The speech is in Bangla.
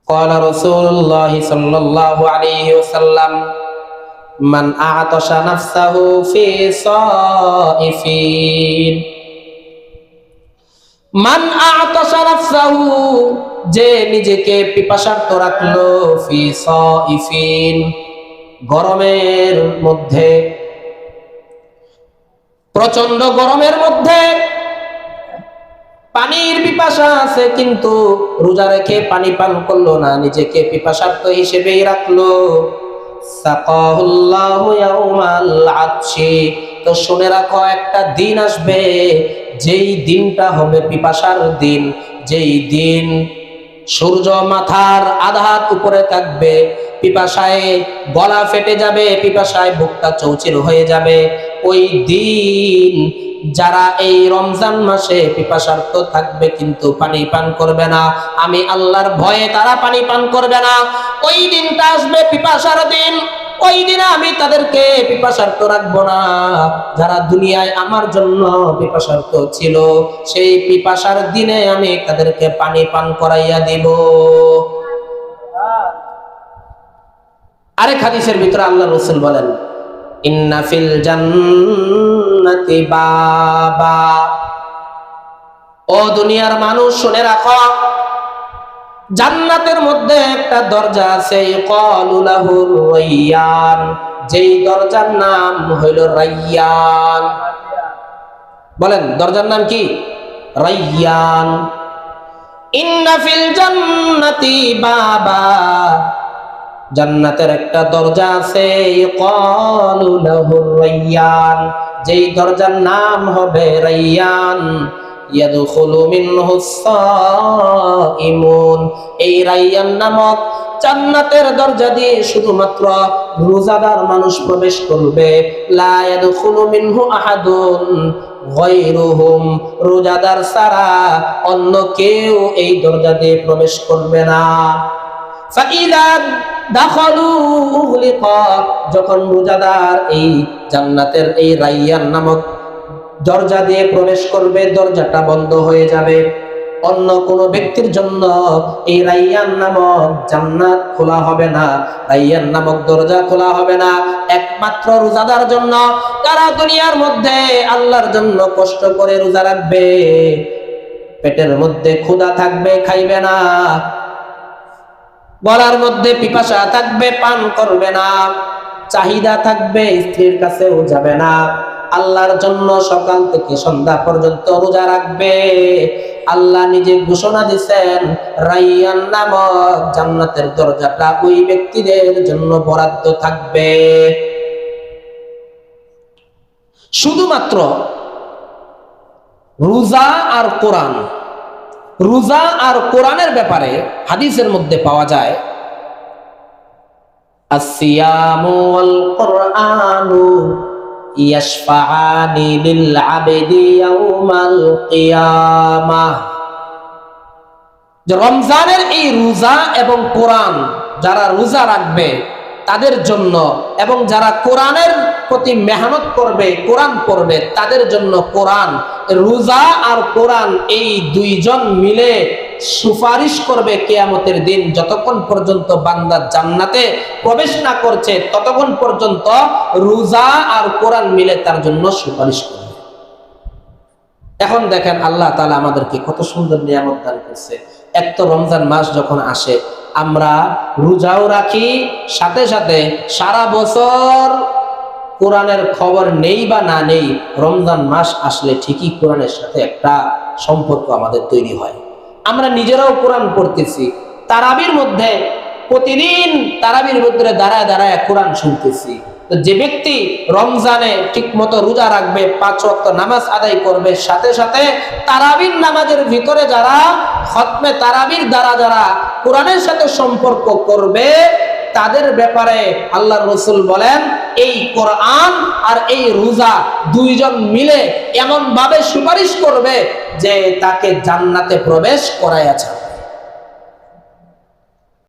قال رسول الله صلى الله عليه وسلم من أعطش نفسه في صائفين মান আতাশা নাফসাহু, যে নিজেকে পিপাসার্ত রাখলো, ফি সাইফিন, গরমের মধ্যে, প্রচন্ড গরমের মধ্যে পানির পিপাসা আছে কিন্তু রোজা রেখে পানি পান করলো না, নিজেকে পিপাসার্ত হিসেবেই রাখলো, সাকাহুল্লাহু ইয়াউমাল আতশি, তো শুনে রাখো একটা দিন আসবে যেই দিনটা হবে পিপাসার দিন, যেই দিন সূর্য মাথার আধা হাত উপরে থাকবে, পিপাসায় গলা ফেটে যাবে, পিপাসায় বুকটা চৌচির হয়ে যাবে। ওই দিন যারা এই রমজান মাসে পিপাসার্ত থাকবে কিন্তু পানি পান করবে না, আমি আল্লাহর ভয়ে তারা পানি পান করবে না, ওই দিনটা আসবে পিপাসার দিন। ওই দিনে আমি তাদেরকে পিপাসার্ত রাখবো না। যারা দুনিয়ায় আমার জন্য পিপাসার্ত ছিল, সেই পিপাসার দিনে আমি তাদেরকে পানি পান করাইয়া দিব। আরেক হাদিসের ভিতরে আল্লাহ রাসূল বলেন, ইন্না ফিল জান্নাতি বাবা, ও দুনিয়ার মানুষ শুনে রাখো, জান্নাতের মধ্যে একটা দরজা আছে, ক্বালু লাহু রায়্যান, যেই দরজার নাম হইল রায়্যান। বলেন দরজার নাম কি? রায়্যান। ইন্না ফিল জান্নাতি বাবা, জান্নাতের একটা দরজা আছে, ক্বালু লাহু রায়্যান, যেই দরজার নাম হবে রায়্যান, ইয়াদখুলু মিনহু সাইমুন, এই রায়্যান নামক জান্নাতের দরজা দিয়ে শুধুমাত্র রোজাদার মানুষ প্রবেশ করবে, লা ইয়াদখুলু মিনহু আহাদুন গায়রুহুম, রোজাদার ছাড়া অন্য কেউ এই দরজা দিয়ে প্রবেশ করবে না। ফাইদা দাখালু উগলিকা, যখন রোজাদার এই জান্নাতের এই রায়্যান নামক দরজা দিয়ে প্রবেশ করবে, দরজাটা বন্ধ হয়ে যাবে, অন্য কোনো ব্যক্তির জন্য এই রায়্যান নামক জান্নাত খোলা হবে না, রায়্যান নামক দরজা খোলা হবে না, একমাত্র রোজাদার জন্য, যারা দুনিয়ার মধ্যে আল্লাহর জন্য কষ্ট করে রোজা রাখবে, পেটের মধ্যে ক্ষুধা থাকবে, খাইবে না, গলার মধ্যে পিপাসা থাকবে, পান করবে না, চাহিদা থাকবে, স্ত্রীর কাছেও যাবে না, আল্লাহর জন্য সকাল থেকে সন্ধ্যা পর্যন্ত রোজা রাখবে। আল্লাহ নিজে ঘোষণা দিয়েছেন, রায়্যান নামক জান্নাতের দরজাটা ওই ব্যক্তিদের জন্য বরাদ্দ থাকবে। শুধুমাত্র রোজা আর কোরআন, রোজা আর কোরআনের ব্যাপারে হাদিসের মধ্যে পাওয়া যায়, আসসিয়ামু ওয়াল কুরআনু ইয়াশফাআনি লিল আবদি ইয়াউমাল কিয়ামাহ, যে রমজানের এই রোজা এবং কোরআন যারা রোজা রাখবে তাদের জন্য, এবং যারা কোরআনের প্রতি মেহনত করবে, কোরআন পড়বে, তাদের জন্য কোরআন, রোজা আর কোরআন এই দুইজন মিলে সুপারিশ করবে কিয়ামতের দিন। যতক্ষণ পর্যন্ত বান্দা জান্নাতে প্রবেশ না করছে ততক্ষণ পর্যন্ত রোজা আর কোরআন মিলে তার জন্য সুপারিশ করবে। এখন দেখেন আল্লাহ তাআলা আমাদেরকে কত সুন্দর নিয়ামত দান করছে। এক তো রমজান মাস যখন আসে আমরা রোজাও রাখি, সাথে সাথে সারা বছর কোরআনের খবর নেই বা না নেই, রমজান মাস আসলে ঠিকই কোরআনের সাথে একটা সম্পর্ক আমাদের তৈরি হয়। আমরা নিজেরাও কোরআন পড়তেছি, তারাবির মধ্যে প্রতিদিন তারাবির মধ্যে দাঁড়ায় দাঁড়ায় কোরআন শুনতেছি। তো যে ব্যক্তি রমজানে ঠিক মতো রোজা রাখবে, 5 ওয়াক্ত নামাজ আদায় করবে, সাথে সাথে তারাবির নামাজের ভিতরে যারা খতমে তারাবির দ্বারা যারা কোরআনের সাথে সম্পর্ক করবে, তাদের ব্যাপারে আল্লাহর রাসূল বলেন, এই কোরআন আর এই রোজা দুইজন মিলে এমন ভাবে সুপারিশ করবে যে তাকে জান্নাতে প্রবেশ করাইয়া ছাড়বে।